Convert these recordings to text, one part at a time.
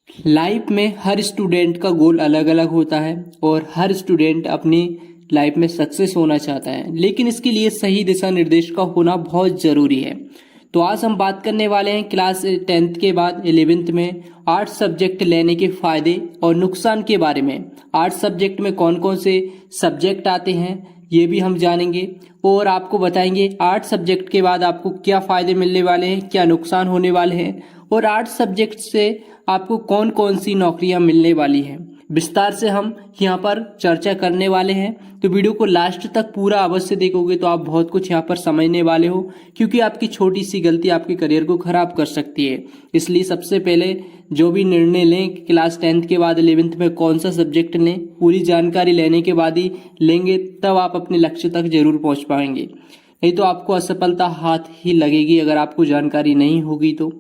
Life में हर student का गोल अलग अलग होता है और हर स्टूडेंट अपनी लाइफ में सक्सेस होना चाहता है, लेकिन इसके लिए सही दिशा निर्देश का होना बहुत ज़रूरी है। तो आज हम बात करने वाले हैं क्लास 10th के बाद 11th में आर्ट्स सब्जेक्ट लेने के फ़ायदे और नुकसान के बारे में। आर्ट्स सब्जेक्ट में कौन कौन से सब्जेक्ट आते हैं ये भी हम जानेंगे और आपको बताएंगे आर्ट्स सब्जेक्ट के बाद आपको क्या फ़ायदे मिलने वाले हैं, क्या नुकसान होने वाले हैं और आर्ट्स सब्जेक्ट से आपको कौन कौन सी नौकरियां मिलने वाली हैं। विस्तार से हम यहाँ पर चर्चा करने वाले हैं, तो वीडियो को लास्ट तक पूरा अवश्य देखोगे तो आप बहुत कुछ यहाँ पर समझने वाले हो, क्योंकि आपकी छोटी सी गलती आपके करियर को खराब कर सकती है। इसलिए सबसे पहले जो भी निर्णय लें क्लास 10th के बाद 11th में कौन सा सब्जेक्ट लें, पूरी जानकारी लेने के बाद ही लेंगे, तब आप अपने लक्ष्य तक जरूर पहुँच पाएंगे। नहीं तो आपको असफलता हाथ ही लगेगी अगर आपको जानकारी नहीं होगी तो।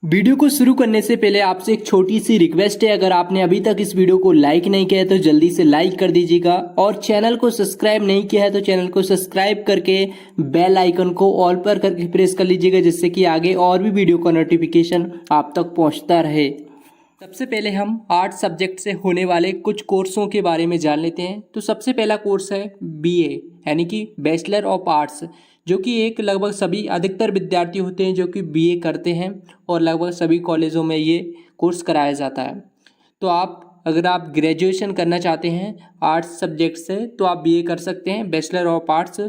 वीडियो को शुरू करने से पहले आपसे एक छोटी सी रिक्वेस्ट है, अगर आपने अभी तक इस वीडियो को लाइक नहीं किया है तो जल्दी से लाइक कर दीजिएगा और चैनल को सब्सक्राइब नहीं किया है तो चैनल को सब्सक्राइब करके बेल आइकन को ऑल पर करके प्रेस कर लीजिएगा, जिससे कि आगे और भी वीडियो का नोटिफिकेशन आप तक पहुंचता रहे। सबसे पहले हम आर्ट्स सब्जेक्ट से होने वाले कुछ कोर्सों के बारे में जान लेते हैं। तो सबसे पहला कोर्स है BA यानी कि बैचलर ऑफ आर्ट्स, जो कि एक लगभग सभी अधिकतर विद्यार्थी होते हैं जो कि BA करते हैं और लगभग सभी कॉलेजों में ये कोर्स कराया जाता है। तो अगर आप ग्रेजुएशन करना चाहते हैं आर्ट्स सब्जेक्ट से तो आप BA कर सकते हैं, बैचलर ऑफ आर्ट्स,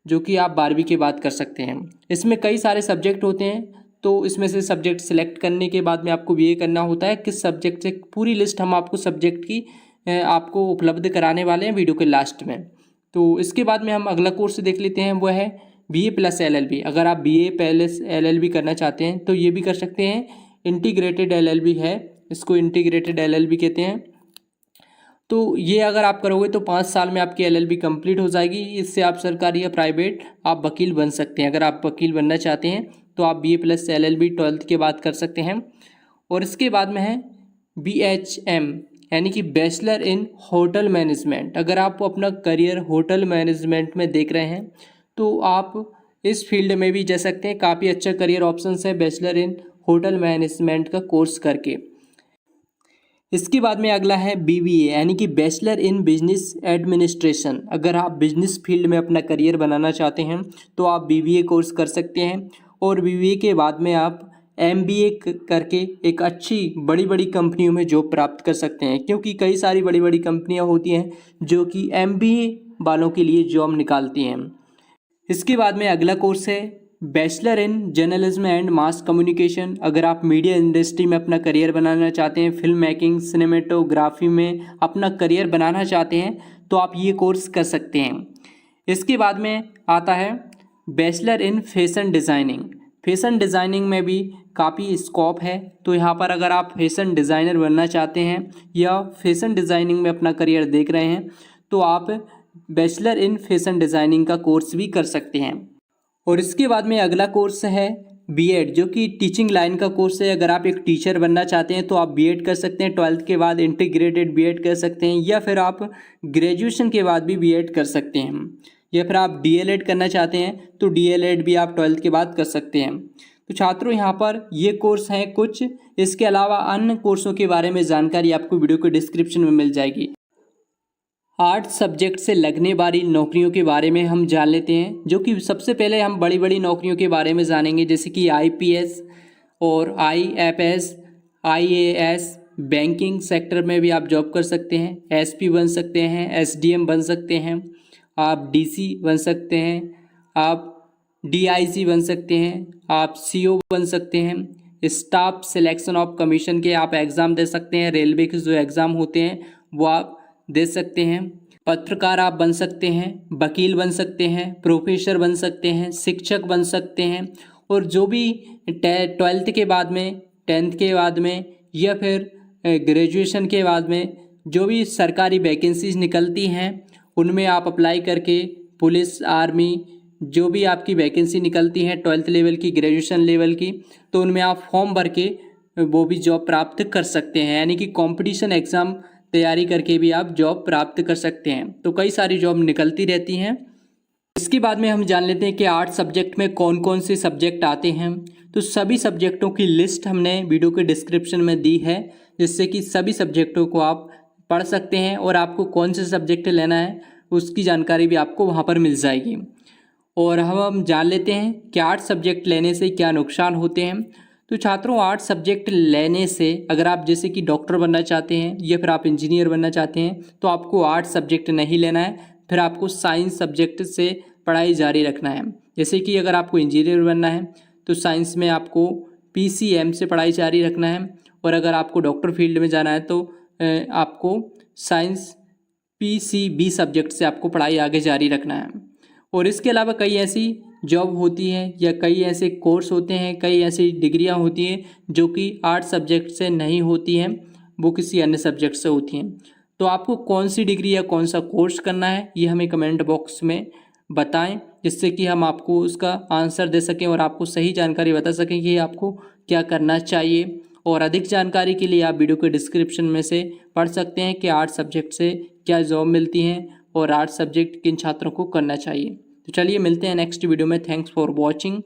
जो कि आप 12वीं के बाद कर सकते हैं। इसमें कई सारे सब्जेक्ट होते हैं, तो इसमें से सब्जेक्ट सेलेक्ट करने के बाद में आपको BA करना होता है किस सब्जेक्ट से। पूरी लिस्ट हम आपको सब्जेक्ट की आपको उपलब्ध कराने वाले हैं वीडियो के लास्ट में। तो इसके बाद में हम अगला कोर्स देख लेते हैं, वो है BA प्लस LLB। अगर आप BA प्लस LLB करना चाहते हैं तो ये भी कर सकते हैं। इंटीग्रेटेड LLB है, इसको इंटीग्रेटेड LLB कहते हैं। तो ये अगर आप करोगे तो 5 साल में आपकी LLB कंप्लीट हो जाएगी। इससे आप सरकारी या प्राइवेट आप वकील बन सकते हैं। अगर आप वकील बनना चाहते हैं तो आप BA प्लस LLB 12th के बाद कर सकते हैं। और इसके बाद में है BHM यानी कि बैचलर इन होटल मैनेजमेंट। अगर आप अपना करियर होटल मैनेजमेंट में देख रहे हैं तो आप इस फील्ड में भी जा सकते हैं। काफ़ी अच्छा करियर ऑप्शन है बैचलर इन होटल मैनेजमेंट का कोर्स करके। इसके बाद में अगला है BBA यानी कि बैचलर इन बिजनेस एडमिनिस्ट्रेशन। अगर आप बिजनेस फील्ड में अपना करियर बनाना चाहते हैं तो आप BBA कोर्स कर सकते हैं और BBA के बाद में आप MBA करके एक अच्छी बड़ी बड़ी कंपनियों में जॉब प्राप्त कर सकते हैं, क्योंकि कई सारी बड़ी बड़ी कंपनियां होती हैं जो कि MBA वालों के लिए जॉब निकालती हैं। इसके बाद में अगला कोर्स है bachelor in journalism and mass communication. अगर आप मीडिया इंडस्ट्री में अपना करियर बनाना चाहते हैं, फिल्म मेकिंग सिनेमेटोग्राफी में अपना करियर बनाना चाहते हैं तो आप ये कोर्स कर सकते हैं। इसके बाद में आता है bachelor in fashion designing. Fashion designing में भी काफ़ी स्कोप है, तो यहाँ पर अगर आप फैशन डिज़ाइनर बनना चाहते हैं या फैशन डिज़ाइनिंग में अपना करियर देख रहे हैं तो आप बैचलर इन फैशन डिज़ाइनिंग का कोर्स भी कर सकते हैं। और इसके बाद में अगला कोर्स है BEd, जो कि टीचिंग लाइन का कोर्स है। अगर आप एक टीचर बनना चाहते हैं तो आप BEd कर सकते हैं, 12th के बाद इंटीग्रेटेड BEd कर सकते हैं, या फिर आप ग्रेजुएशन के बाद भी BEd कर सकते हैं, या फिर आप DLEd करना चाहते हैं तो DLED भी आप 12th के बाद कर सकते हैं। तो छात्रों यहाँ पर ये कोर्स हैं कुछ। इसके अलावा अन्य कोर्सों के बारे में जानकारी आपको वीडियो के डिस्क्रिप्शन में मिल जाएगी। आर्ट्स सब्जेक्ट से लगने वाली नौकरियों के बारे में हम जान लेते हैं, जो कि सबसे पहले हम बड़ी बड़ी नौकरियों के बारे में जानेंगे, जैसे कि IPS और IFS, IAS। बैंकिंग सेक्टर में भी आप जॉब कर सकते हैं, SP बन सकते हैं, SDM बन सकते हैं, आप DC बन सकते हैं, आप DIC बन सकते हैं, आप CO बन सकते हैं। स्टाफ सिलेक्शन ऑफ कमीशन के आप एग्ज़ाम दे सकते हैं, रेलवे के जो एग्ज़ाम होते हैं वो आप दे सकते हैं। पत्रकार आप बन सकते हैं, वकील बन सकते हैं, प्रोफेसर बन सकते हैं, शिक्षक बन सकते हैं। और जो भी 12th के बाद में, 10th के बाद में या फिर ग्रेजुएशन के बाद में जो भी सरकारी वैकेंसीज निकलती हैं उनमें आप अप्लाई करके पुलिस, आर्मी, जो भी आपकी वैकेंसी निकलती हैं 12th लेवल की, ग्रेजुएशन लेवल की, तो उनमें आप फॉर्म भर के वो भी जॉब प्राप्त कर सकते हैं। यानी कि कंपटीशन एग्ज़ाम तैयारी करके भी आप जॉब प्राप्त कर सकते हैं। तो कई सारी जॉब निकलती रहती हैं। इसके बाद में हम जान लेते हैं कि आर्ट्स सब्जेक्ट में कौन कौन से सब्जेक्ट आते हैं। तो सभी सब्जेक्टों की लिस्ट हमने वीडियो के डिस्क्रिप्शन में दी है, जिससे कि सभी सब्जेक्टों को आप पढ़ सकते हैं और आपको कौन से सब्जेक्ट लेना है उसकी जानकारी भी आपको वहाँ पर मिल जाएगी। और हम जान लेते हैं कि आर्ट्स सब्जेक्ट लेने से क्या नुकसान होते हैं। तो छात्रों, आर्ट्स सब्जेक्ट लेने से अगर आप जैसे कि डॉक्टर बनना चाहते हैं या फिर आप इंजीनियर बनना चाहते हैं तो आपको आर्ट्स सब्जेक्ट नहीं लेना है, फिर आपको साइंस सब्जेक्ट से पढ़ाई जारी रखना है। जैसे कि अगर आपको इंजीनियर बनना है तो साइंस में आपको PCM से पढ़ाई जारी रखना है, और अगर आपको डॉक्टर फील्ड में जाना है तो आपको साइंस PCB सब्जेक्ट से आपको पढ़ाई आगे जारी रखना है। और इसके अलावा कई ऐसी जॉब होती है या कई ऐसे कोर्स होते हैं, कई ऐसी डिग्रियां होती हैं जो कि आर्ट्स सब्जेक्ट से नहीं होती हैं, वो किसी अन्य सब्जेक्ट से होती हैं। तो आपको कौन सी डिग्री या कौन सा कोर्स करना है ये हमें कमेंट बॉक्स में बताएं, जिससे कि हम आपको उसका आंसर दे सकें और आपको सही जानकारी बता सकें कि आपको क्या करना चाहिए। और अधिक जानकारी के लिए आप वीडियो के डिस्क्रिप्शन में से पढ़ सकते हैं कि आर्ट्स सब्जेक्ट से क्या जॉब मिलती हैं और आर्ट्स सब्जेक्ट किन छात्रों को करना चाहिए। तो चलिए मिलते हैं नेक्स्ट वीडियो में। Thanks for watching.